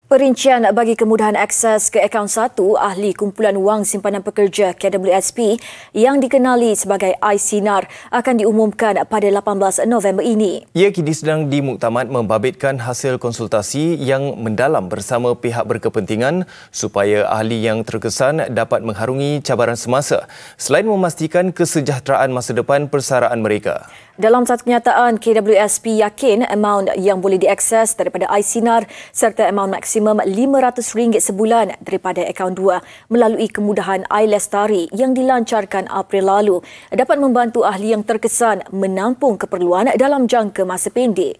Perincian bagi kemudahan akses ke akaun satu ahli kumpulan wang simpanan pekerja KWSP yang dikenali sebagai iSinar akan diumumkan pada 18 November ini. Ia kini sedang dimuktamad membabitkan hasil konsultasi yang mendalam bersama pihak berkepentingan supaya ahli yang terkesan dapat mengharungi cabaran semasa selain memastikan kesejahteraan masa depan persaraan mereka. Dalam satu kenyataan, KWSP yakin amaun yang boleh diakses daripada iSinar serta amaun maksimum RM500 sebulan daripada akaun 2 melalui kemudahan iLestari yang dilancarkan April lalu dapat membantu ahli yang terkesan menampung keperluan dalam jangka masa pendek.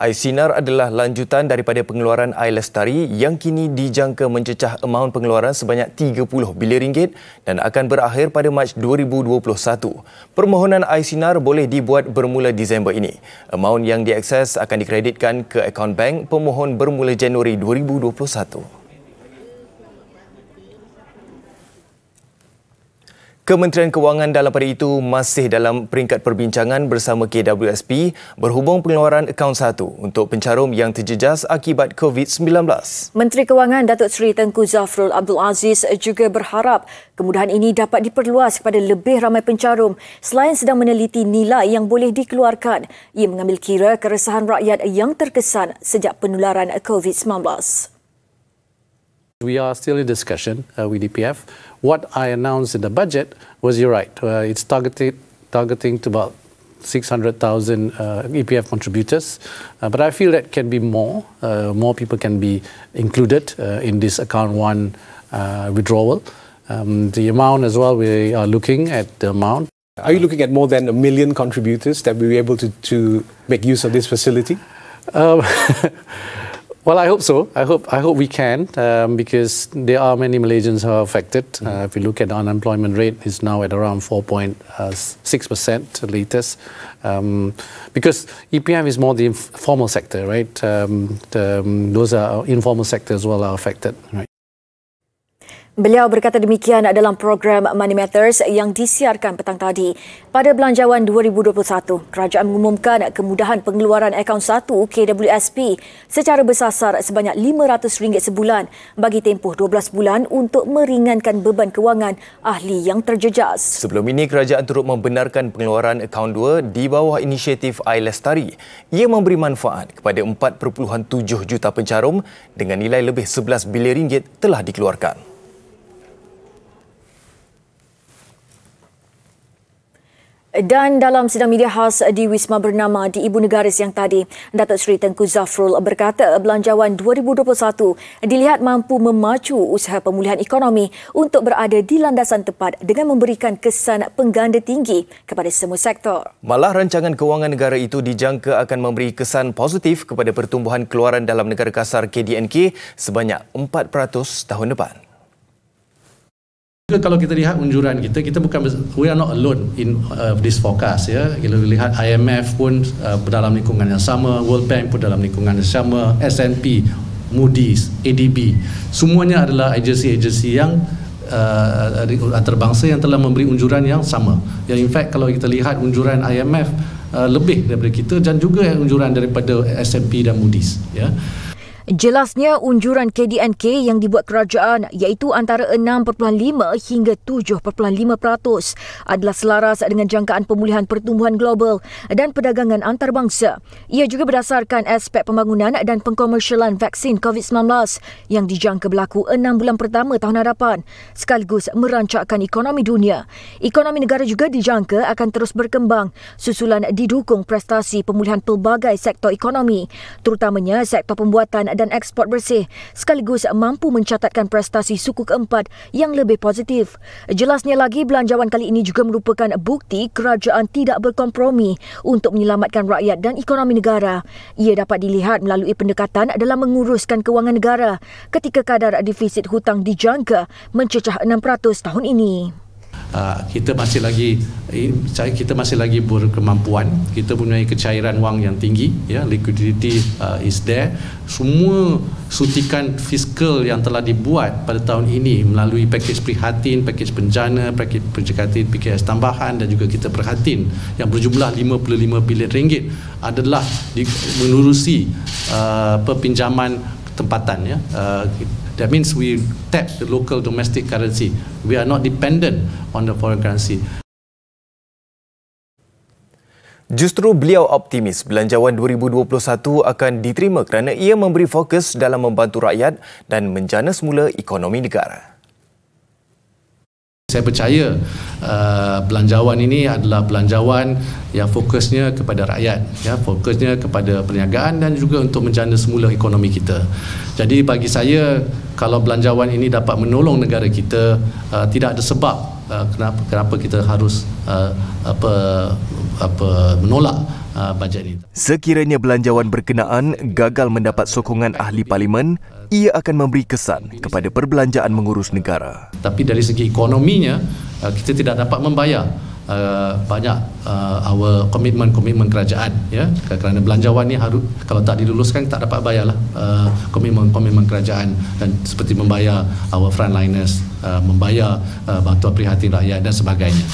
iSinar adalah lanjutan daripada pengeluaran iLestari yang kini dijangka mencecah amaun pengeluaran sebanyak RM30 bilion dan akan berakhir pada Mac 2021. Permohonan iSinar boleh dibuat bermula Disember ini. Amaun yang diakses akan dikreditkan ke akaun bank pemohon bermula Januari 2021. Kementerian Kewangan dalam pada itu masih dalam peringkat perbincangan bersama KWSP berhubung pengeluaran akaun satu untuk pencarum yang terjejas akibat COVID-19. Menteri Kewangan Datuk Seri Tengku Zafrul Abdul Aziz juga berharap kemudahan ini dapat diperluas kepada lebih ramai pencarum selain sedang meneliti nilai yang boleh dikeluarkan. Ia mengambil kira keresahan rakyat yang terkesan sejak penularan COVID-19. We are still in discussion with EPF. What I announced in the budget was, you're right, it's targeting to about 600,000 EPF contributors. But I feel that can be more. More people can be included in this account one withdrawal. The amount as well, we are looking at the amount. Are you looking at more than 1 million contributors that will be able to make use of this facility? Well, I hope so. I hope we can, because there are many Malaysians who are affected. If you look at the unemployment rate, it's now at around 4.6% latest. Because EPF is more the formal sector, right? Those are informal sector as well are affected, right? Beliau berkata demikian dalam program Money Matters yang disiarkan petang tadi. Pada Belanjawan 2021, kerajaan mengumumkan kemudahan pengeluaran akaun satu KWSP secara bersasar sebanyak RM500 sebulan bagi tempoh 12 bulan untuk meringankan beban kewangan ahli yang terjejas. Sebelum ini, kerajaan turut membenarkan pengeluaran akaun 2 di bawah inisiatif iLestari. Ia memberi manfaat kepada 4.7 juta pencarum dengan nilai lebih RM11 bilion telah dikeluarkan. Dan dalam sidang media khas di Wisma Bernama di Ibu Negara siang tadi, Datuk Seri Tengku Zafrul berkata Belanjawan 2021 dilihat mampu memacu usaha pemulihan ekonomi untuk berada di landasan tepat dengan memberikan kesan pengganda tinggi kepada semua sektor. Malah rancangan kewangan negara itu dijangka akan memberi kesan positif kepada pertumbuhan keluaran dalam negara kasar KDNK sebanyak 4% tahun depan. Kalau kita lihat unjuran kita bukan, we are not alone in this forecast, ya. Kalau lihat IMF pun dalam lingkungan yang sama, World Bank pun dalam lingkungan yang sama, S&P, Moody's, ADB, semuanya adalah agensi-agensi yang antarabangsa yang telah memberi unjuran yang sama. Yang in fact kalau kita lihat unjuran IMF lebih daripada kita dan juga unjuran daripada S&P dan Moody's, ya. Jelasnya unjuran KDNK yang dibuat kerajaan iaitu antara 6.5 hingga 7.5% adalah selaras dengan jangkaan pemulihan pertumbuhan global dan perdagangan antarabangsa. Ia juga berdasarkan aspek pembangunan dan pengkomersialan vaksin COVID-19 yang dijangka berlaku 6 bulan pertama tahun hadapan sekaligus merancakkan ekonomi dunia. Ekonomi negara juga dijangka akan terus berkembang susulan didukung prestasi pemulihan pelbagai sektor ekonomi, terutamanya sektor pembuatan dan ekspor bersih, sekaligus mampu mencatatkan prestasi suku keempat yang lebih positif. Jelasnya lagi, belanjawan kali ini juga merupakan bukti kerajaan tidak berkompromi untuk menyelamatkan rakyat dan ekonomi negara. Ia dapat dilihat melalui pendekatan dalam menguruskan kewangan negara ketika kadar defisit hutang dijangka mencecah 6% tahun ini. Kita masih lagi berkemampuan, kita punya kecairan wang yang tinggi, ya, liquidity is there. Semua suntikan fiskal yang telah dibuat pada tahun ini melalui pakej prihatin, pakej penjana, pakej prihatin PKS tambahan dan juga kita prihatin yang berjumlah RM55 bilion adalah menerusi pinjaman tempatan, ya. That means we tap the local domestic currency. We are not dependent on the foreign currency. Justru beliau optimis belanjawan 2021 akan diterima kerana ia memberi fokus dalam membantu rakyat dan menjana semula ekonomi negara. Saya percaya belanjawan ini adalah belanjawan yang fokusnya kepada rakyat, ya, fokusnya kepada perniagaan dan juga untuk menjana semula ekonomi kita. Jadi bagi saya, kalau belanjawan ini dapat menolong negara kita, tidak ada sebab kenapa kita harus menolak bajet ini. Sekiranya belanjawan berkenaan gagal mendapat sokongan ahli parlimen, ia akan memberi kesan kepada perbelanjaan mengurus negara. Tapi dari segi ekonominya, kita tidak dapat membayar banyak our komitmen kerajaan, ya, kerana belanjawan ni harus, kalau tak diluluskan tak dapat bayarlah komitmen kerajaan, dan seperti membayar our frontliners, membayar bantuan prihatin rakyat dan sebagainya.